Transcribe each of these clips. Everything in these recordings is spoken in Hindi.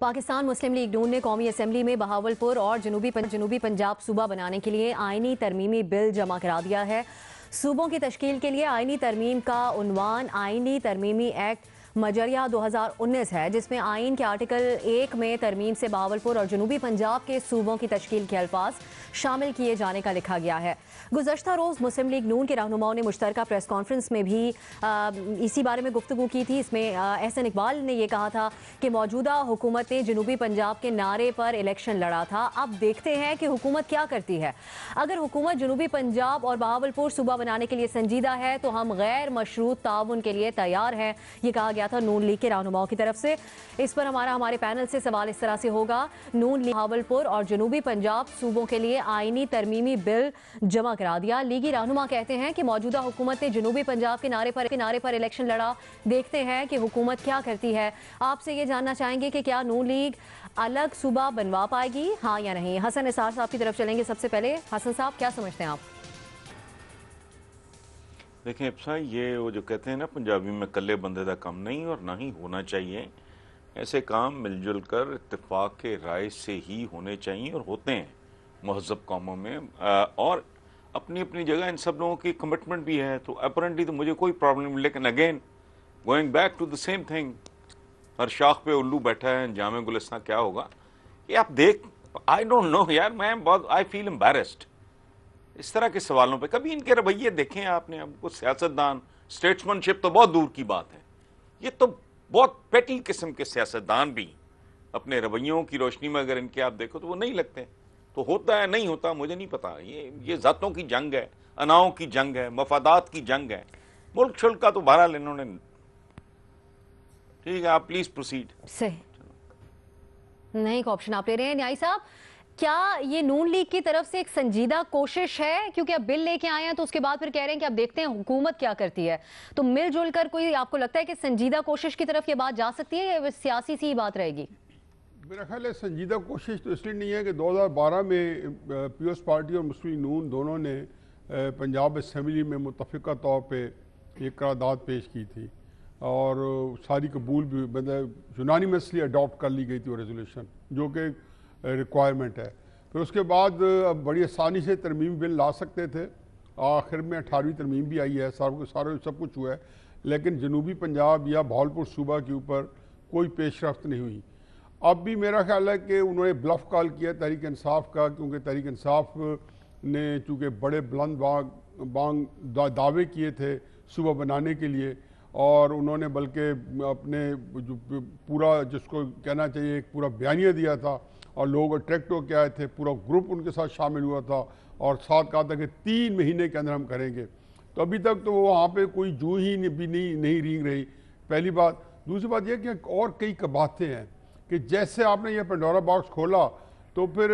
पाकिस्तान मुस्लिम लीग नून ने कौमी असम्बली में बहावलपुर और जनूबी पंजाब सूबा बनाने के लिए आईनी तरमीमी बिल जमा करा दिया है। सूबों की तश्कील के लिए आईनी तरमीम का उन्वान आईनी तरमीमी एक्ट मजरिया 2019 है, जिसमें आइन के आर्टिकल 1 में तरमीम से बहावलपुर और जनूबी पंजाब के सूबों की तश्कील के अल्फाज शामिल किए जाने का लिखा गया है। गुज़श्ता रोज़ मुस्लिम लीग नून के रहनुमाओं ने मुश्तरका प्रेस कॉन्फ्रेंस में भी इसी बारे में गुफ्तगू की थी। इसमें एहसन इकबाल ने यह कहा था कि मौजूदा हुकूमत ने जनूबी पंजाब के नारे पर इलेक्शन लड़ा था। अब देखते हैं कि हुकूमत क्या करती है। अगर हुकूमत जनूबी पंजाब और बहावलपुर सूबा बनाने के लिए संजीदा है तो हम गैर मशरूत ताउन के लिए तैयार हैं, ये कहा गया था नून लीग के रहनुमाओं की तरफ से। इस पर हमारे पैनल से सवाल इस तरह से होगा, नून लीग बहावलपुर और जनूबी पंजाब सूबों के लिए आईनी तरमीमी बिल जमा करा दिया। लीगी रहनुमा कहते हैं कि मौजूदा हुकूमत ने जनूबी पंजाब के नारे पर इलेक्शन लड़ा। देखते हैं कि हुकूमत क्या करती है। आपसे ये जानना चाहेंगे कि क्या नून लीग अलग सूबा बनवा पाएगी, हाँ या नहीं। हसन निसार साहब की तरफ चलेंगे सबसे पहले। हसन साहब, क्या समझते हैं आप? देखें अफसा, ये वो जो कहते हैं ना पंजाबी में, कल्ले बंदे का काम नहीं और ना ही होना चाहिए। ऐसे काम मिलजुल कर इत्तेफाक के राय से ही होने चाहिए और होते हैं महज़ब कौमों में। और अपनी अपनी जगह इन सब लोगों की कमिटमेंट भी है, तो अपरेंटली तो मुझे कोई प्रॉब्लम नहीं। लेकिन again going back to the same thing, हर शाख पे उल्लू बैठा है, जामे गुलिस्तान क्या होगा ये आप देख। आई डोंट नो यार, मैं बहुत आई फील एम्बैरेस्ड इस तरह के सवालों पे। कभी इनके रवैये देखें आपने? अब कुछ सियासतदान, स्टेट्समैनशिप तो बहुत दूर की बात है, ये तो बहुत पेटी किस्म के सियासतदान भी अपने रवैयों की रोशनी में अगर इनके आप देखो तो वो नहीं लगते। तो होता है नहीं होता मुझे नहीं पता। ये जातों की जंग है, अनाओं की जंग है, मफादात की जंग है। मुल्क शुल्क का तो बहरहाल इन्होंने, ठीक है आप प्लीज प्रोसीड। सही नहीं का ऑप्शन आप ले रहे हैं न्याय साहब। क्या ये नून लीग की तरफ से एक संजीदा कोशिश है, क्योंकि अब बिल लेके आए हैं तो उसके बाद फिर कह रहे हैं कि अब देखते हैं हुकूमत क्या करती है, तो मिलजुल कर कोई आपको लगता है कि संजीदा कोशिश की तरफ ये बात जा सकती है या सियासी सी बात रहेगी? मेरा ख्याल है संजीदा कोशिश तो इसलिए नहीं है कि 2012 में पीपल्स पार्टी और मुस्लिम लीग नून दोनों ने पंजाब असम्बली में मुतफ़िका तौर पे एक करारदाद पेश की थी और सारी कबूल भी, मतलब यूनानिमसली अडॉप्ट कर ली गई थी वो रेजोल्यूशन, जो कि रिक्वायरमेंट है। फिर उसके बाद अब बड़ी आसानी से तरमीम बिल ला सकते थे। आखिर में 18वीं तरमीम भी आई है, सारा सब कुछ हुआ है, लेकिन जनूबी पंजाब या बहावलपुर सूबा के ऊपर कोई पेशरफ्त नहीं हुई। अब भी मेरा ख्याल है कि उन्होंने ब्लफ कॉल किया तहरीक इंसाफ का, क्योंकि तहरीक इंसाफ ने चूँकि बड़े बुलंद बांग दावे किए थे सूबा बनाने के लिए, और उन्होंने बल्कि अपने जो पूरा जिसको कहना चाहिए एक पूरा बयानिया दिया था और लोग अट्रैक्ट होकर आए थे, पूरा ग्रुप उनके साथ शामिल हुआ था और साथ कहा था कि 3 महीने के अंदर हम करेंगे। तो अभी तक तो वहाँ पे कोई जू ही नहीं रींग रही, पहली बात। दूसरी बात यह कि और कई बातें हैं कि जैसे आपने ये पंडोरा बॉक्स खोला तो फिर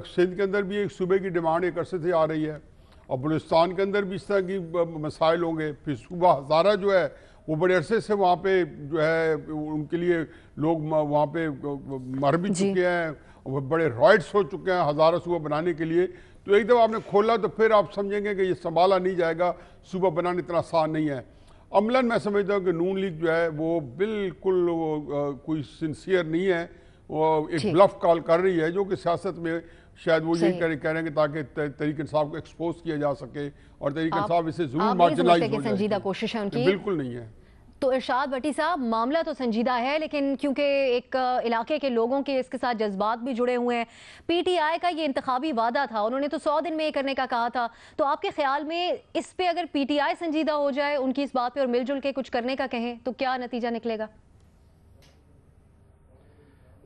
सिंध के अंदर भी एक सूबे की डिमांड एक अरसे से आ रही है और बलूचिस्तान के अंदर भी इस तरह की मसाइल होंगे। फिर सूबा हज़ारा जो है वो बड़े अरसे से वहाँ पे जो है उनके लिए लोग वहाँ पे मर भी चुके हैं, बड़े रॉयट्स हो चुके हैं हज़ारा सूबा बनाने के लिए। तो एक दफ़ा आपने खोला तो फिर आप समझेंगे कि ये संभाला नहीं जाएगा, सूबा बनाना इतना आसान नहीं है। अमलन मैं समझता हूँ कि नून लीग जो है वो बिल्कुल कोई सिंसियर नहीं है, वो एक ब्लफ कॉल कर रही है, जो कि सियासत में शायद वो यही कह रहे हैं कि ताकि तहरीक इंसाफ को एक्सपोज किया जा सके और तहरीक इंसाफ इसे जरूर मार्जिनलाइज हो जाए। संजीदा कोशिश है उनकी? बिल्कुल नहीं है। तो इरशाद भट्टी साहब, मामला तो संजीदा है, लेकिन क्योंकि एक इलाके के लोगों के इसके साथ जज्बात भी जुड़े हुए हैं, पीटीआई का ये इंतखाबी वादा था, उन्होंने तो 100 दिन में ये करने का कहा था, तो आपके ख्याल में इस पे अगर पीटीआई संजीदा हो जाए उनकी इस बात पे और मिलजुल के कुछ करने का कहें तो क्या नतीजा निकलेगा?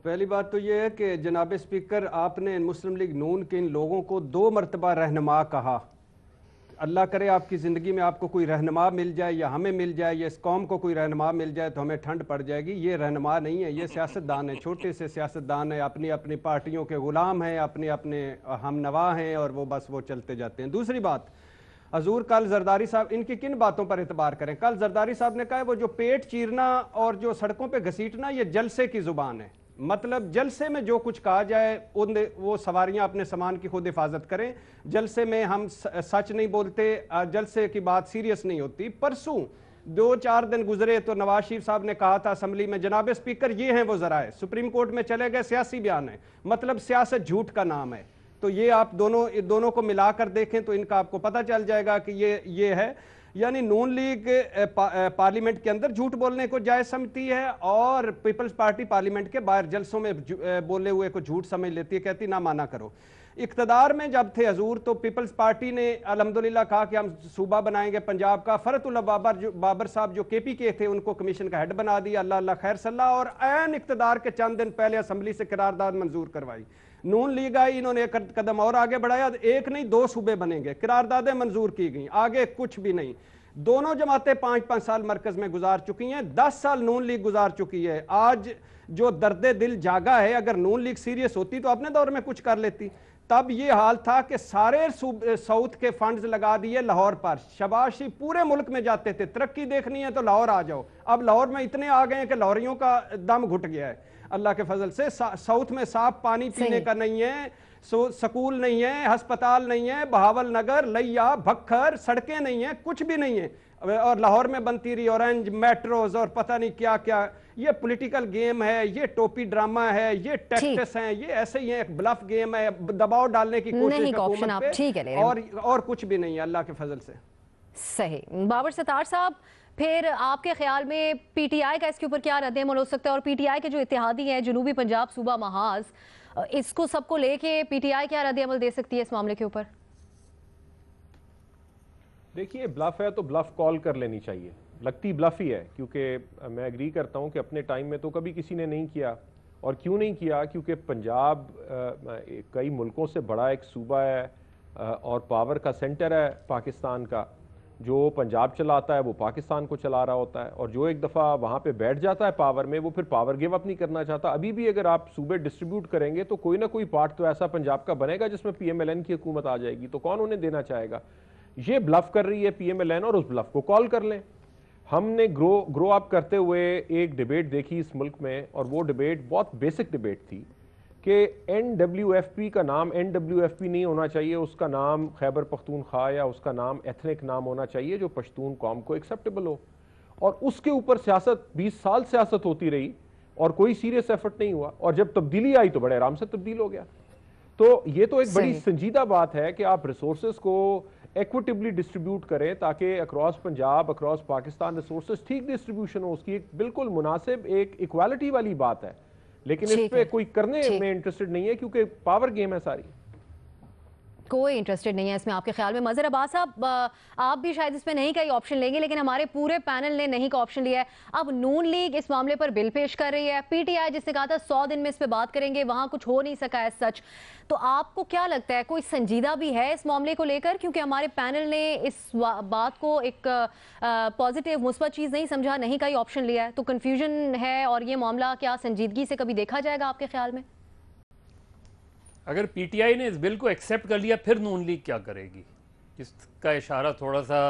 पहली बात तो यह है कि जनाब स्पीकर, आपने मुस्लिम लीग नून के इन लोगों को 2 मरतबा रहनुमा कहा। अल्लाह करे आपकी ज़िंदगी में आपको कोई रहनुमा मिल जाए या हमें मिल जाए या इस कौम को कोई रहनुमा मिल जाए तो हमें ठंड पड़ जाएगी। ये रहनुमा नहीं है, ये सियासतदान है, छोटे से सियासतदान है, अपनी अपनी पार्टियों के ग़ुलाम हैं, अपने अपने हमनवा हैं और वो बस वो चलते जाते हैं। दूसरी बात, हजूर कल जरदारी साहब, इनकी किन बातों पर एतबार करें? कल जरदारी साहब ने कहा है वो जो पेट चीरना और जो सड़कों पर घसीटना ये जलसे की ज़ुबान है। मतलब जलसे में जो कुछ कहा जाए वो सवारियां अपने सामान की खुद हिफाजत करें। जलसे में हम सच नहीं बोलते, जलसे की बात सीरियस नहीं होती। परसों 2-4 दिन गुजरे तो नवाज शरीफ साहब ने कहा था असेंबली में, जनाब स्पीकर ये हैं वो जराए, सुप्रीम कोर्ट में चले गए, सियासी बयान है, मतलब सियासत झूठ का नाम है। तो ये आप दोनों को मिलाकर देखें तो इनका आपको पता चल जाएगा कि ये है, यानी नून लीग पार्लियामेंट के अंदर झूठ बोलने को जायज समझती है और पीपल्स पार्टी पार्लियामेंट के बाहर जलसों में बोले हुए को झूठ समझ लेती है, कहती ना माना करो। इक्तदार में जब थे हजूर तो पीपल्स पार्टी ने अल्हम्दुलिल्लाह कहा कि हम सूबा बनाएंगे पंजाब का। फरतुल्लाह बाबर साहब जो केपी के थे उनको कमीशन का हेड बना दिया, अल्लाह अल्लाह खैर सल्ला, और ऐन इक्तदार के चंद दिन पहले असेंबली से करारदाद मंजूर करवाई। नून लीग आई, इन्होंने एक कदम और आगे बढ़ाया, एक नहीं 2 सूबे बनेंगे, करारदादें मंजूर की गई, आगे कुछ भी नहीं। दोनों जमातें 5-5 साल मरकज में गुजार चुकी हैं, 10 साल नून लीग गुजार चुकी है। आज जो दर्द दिल जागा है, अगर नून लीग सीरियस होती तो अपने दौर में कुछ कर लेती। तब ये हाल था कि सारे साउथ के फंड्स लगा दिए लाहौर पर, शहबाज शरीफ पूरे मुल्क में जाते थे, तरक्की देखनी है तो लाहौर आ जाओ। अब लाहौर में इतने आ गए हैं कि लाहौरियों का दम घुट गया है अल्लाह के फजल से। साउथ में साफ पानी पीने का नहीं है, स्कूल नहीं है, अस्पताल नहीं है, बहावल नगर, लिया, भक्खर, सड़कें नहीं है, कुछ भी नहीं है। और लाहौर में बनती रही ऑरेंज मेट्रोज और पता नहीं क्या क्या। ये पॉलिटिकल गेम है, ये टोपी ड्रामा है, ये टैक्टिक्स हैं, ये ऐसे ही है, एक ब्लफ गेम है, दबाव डालने की कोशिश हुकूमत पे, और कुछ भी नहीं है अल्लाह के फजल से। सही। बाबर सत्तार साहब, फिर आपके ख्याल में पीटीआई का इसके ऊपर क्या रद्द-ए-अमल हो सकता है, और पीटीआई के जो इत्तेहादी हैं जनूबी पंजाब सूबा महाज, इसको सबको लेके पीटीआई क्या रद्द-ए-अमल दे सकती है इस मामले के ऊपर? देखिए, ब्लफ है तो ब्लफ कॉल कर लेनी चाहिए, लगती ब्लफ ही है, क्योंकि मैं एग्री करता हूं कि अपने टाइम में तो कभी किसी ने नहीं किया। और क्यों नहीं किया? क्योंकि पंजाब कई मुल्कों से बड़ा एक सूबा है और पावर का सेंटर है पाकिस्तान का। जो पंजाब चलाता है वो पाकिस्तान को चला रहा होता है, और जो एक दफ़ा वहाँ पे बैठ जाता है पावर में, वो फिर पावर गिव अप नहीं करना चाहता। अभी भी अगर आप सूबे डिस्ट्रीब्यूट करेंगे तो कोई ना कोई पार्ट तो ऐसा पंजाब का बनेगा जिसमें PMLN की हुकूमत आ जाएगी, तो कौन उन्हें देना चाहेगा? ये ब्लफ कर रही है PMLN, और उस ब्लफ को कॉल कर लें। हमने ग्रो अप करते हुए एक डिबेट देखी इस मुल्क में, और वो डिबेट बहुत बेसिक डिबेट थी कि NWFP का नाम NWFP नहीं होना चाहिए, उसका नाम खैबर पख्तूनख्वा या उसका नाम एथनिक नाम होना चाहिए जो पश्तून कौम को एक्सेप्टेबल हो। और उसके ऊपर सियासत 20 साल सियासत होती रही और कोई सीरियस एफर्ट नहीं हुआ, और जब तब्दीली आई तो बड़े आराम से तब्दील हो गया। तो ये तो एक बड़ी संजीदा बात है कि आप रिसोर्सेज को इक्विटेबली डिस्ट्रीब्यूट करें ताकि across Punjab, across Pakistan resources ठीक डिस्ट्रीब्यूशन हो, उसकी एक बिल्कुल मुनासिब एक इक्वालिटी वाली बात है। लेकिन इस पे कोई करने में इंटरेस्टेड नहीं है क्योंकि पावर गेम है सारी, कोई इंटरेस्टेड नहीं है इसमें आपके ख्याल में। मजहर अब्बास साहब, आप भी शायद इसमें नहीं का ही ऑप्शन लेंगे, लेकिन हमारे पूरे पैनल ने नहीं का ऑप्शन लिया है। अब नून लीग इस मामले पर बिल पेश कर रही है, पीटीआई जिसने कहा था 100 दिन में इस पे बात करेंगे, वहां कुछ हो नहीं सका है सच। तो आपको क्या लगता है कोई संजीदा भी है इस मामले को लेकर? क्योंकि हमारे पैनल ने इस बात को एक पॉजिटिव मुस्बत चीज नहीं समझा, नहीं का ही ऑप्शन लिया है, तो कंफ्यूजन है। और ये मामला क्या संजीदगी से कभी देखा जाएगा आपके ख्याल में? अगर पीटीआई ने इस बिल को एक्सेप्ट कर लिया फिर नून लीग क्या करेगी, इसका इशारा थोड़ा सा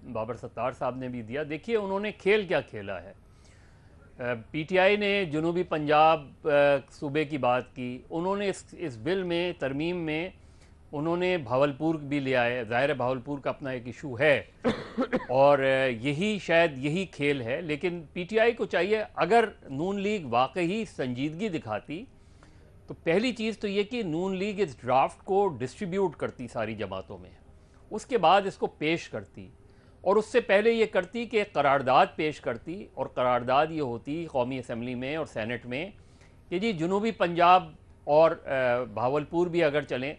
बाबर सत्तार साहब ने भी दिया। देखिए उन्होंने खेल क्या खेला है। पीटीआई ने जनूबी पंजाब सूबे की बात की, उन्होंने इस बिल में तरमीम में उन्होंने भावलपुर भी लिया है। ज़ाहिर है भावलपुर का अपना एक इशू है और यही शायद यही खेल है। लेकिन पीटीआई को चाहिए, अगर नून लीग वाकई संजीदगी दिखाती तो पहली चीज़ तो ये कि नून लीग इस ड्राफ्ट को डिस्ट्रीब्यूट करती सारी जमातों में, उसके बाद इसको पेश करती, और उससे पहले ये करती कि करारदाद पेश करती। और करारदाद ये होती कौमी असम्बली में और सेनेट में कि जी जनूबी पंजाब और भावलपुर भी अगर चलें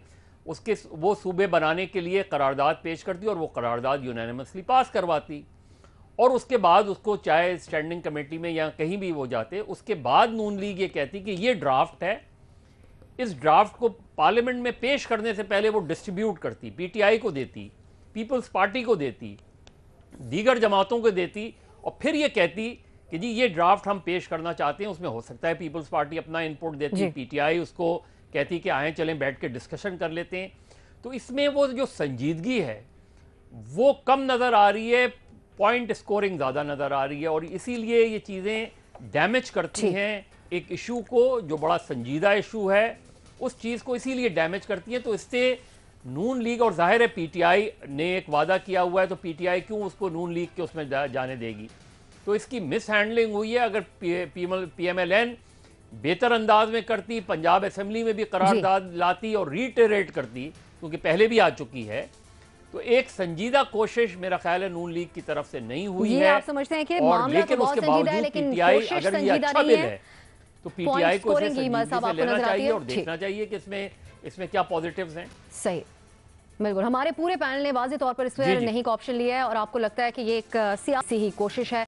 उसके वो सूबे बनाने के लिए करारदाद पेश करती और वो करारदाद यूनानिमसली पास करवाती। और उसके बाद उसको चाहे स्टैंडिंग कमेटी में या कहीं भी वो जाते, उसके बाद नून लीग ये कहती कि ये ड्राफ्ट है, इस ड्राफ्ट को पार्लियामेंट में पेश करने से पहले वो डिस्ट्रीब्यूट करती, पीटीआई को देती, पीपल्स पार्टी को देती, दीगर जमातों को देती, और फिर ये कहती कि जी ये ड्राफ्ट हम पेश करना चाहते हैं। उसमें हो सकता है पीपल्स पार्टी अपना इनपुट देती, पीटीआई उसको कहती कि आए चलें बैठ के डिस्कशन कर लेते हैं। तो इसमें वो जो संजीदगी है वो कम नज़र आ रही है, पॉइंट स्कोरिंग ज़्यादा नज़र आ रही है, और इसीलिए ये चीज़ें डैमेज करती हैं एक इशू को जो बड़ा संजीदा इशू है, उस चीज़ को इसीलिए डैमेज करती है। तो इससे नून लीग, और जाहिर है पीटीआई ने एक वादा किया हुआ है, तो पीटीआई क्यों उसको नून लीग के उसमें जाने देगी? तो इसकी मिस हैंडलिंग हुई है। अगर पीएमएलएन बेहतर अंदाज में करती, पंजाब असेंबली में भी करारदाद लाती और रीटेरेट करती, क्योंकि पहले भी आ चुकी है, तो एक संजीदा कोशिश मेरा ख्याल है नून लीग की तरफ से नहीं हुई ये है। आप समझते हैं कि और मामला लेकिन तो बहुत उसके संजीदा है, बावजूद लेकिन पीटीआई कोशिश अगर ये संजीदा अच्छा नहीं बिल है। है तो पीटीआई को इसे स्कोरिंग की संजीदगी साहब से आपको लेना नजर आती चाहिए है? और देखना चाहिए कि इसमें क्या पॉजिटिव्स हैं। सही, बिल्कुल। हमारे पूरे पैनल ने वाज़ेह तौर पर इस पर जी। नहीं का ऑप्शन लिया है और आपको लगता है कि ये एक सियासी ही कोशिश है।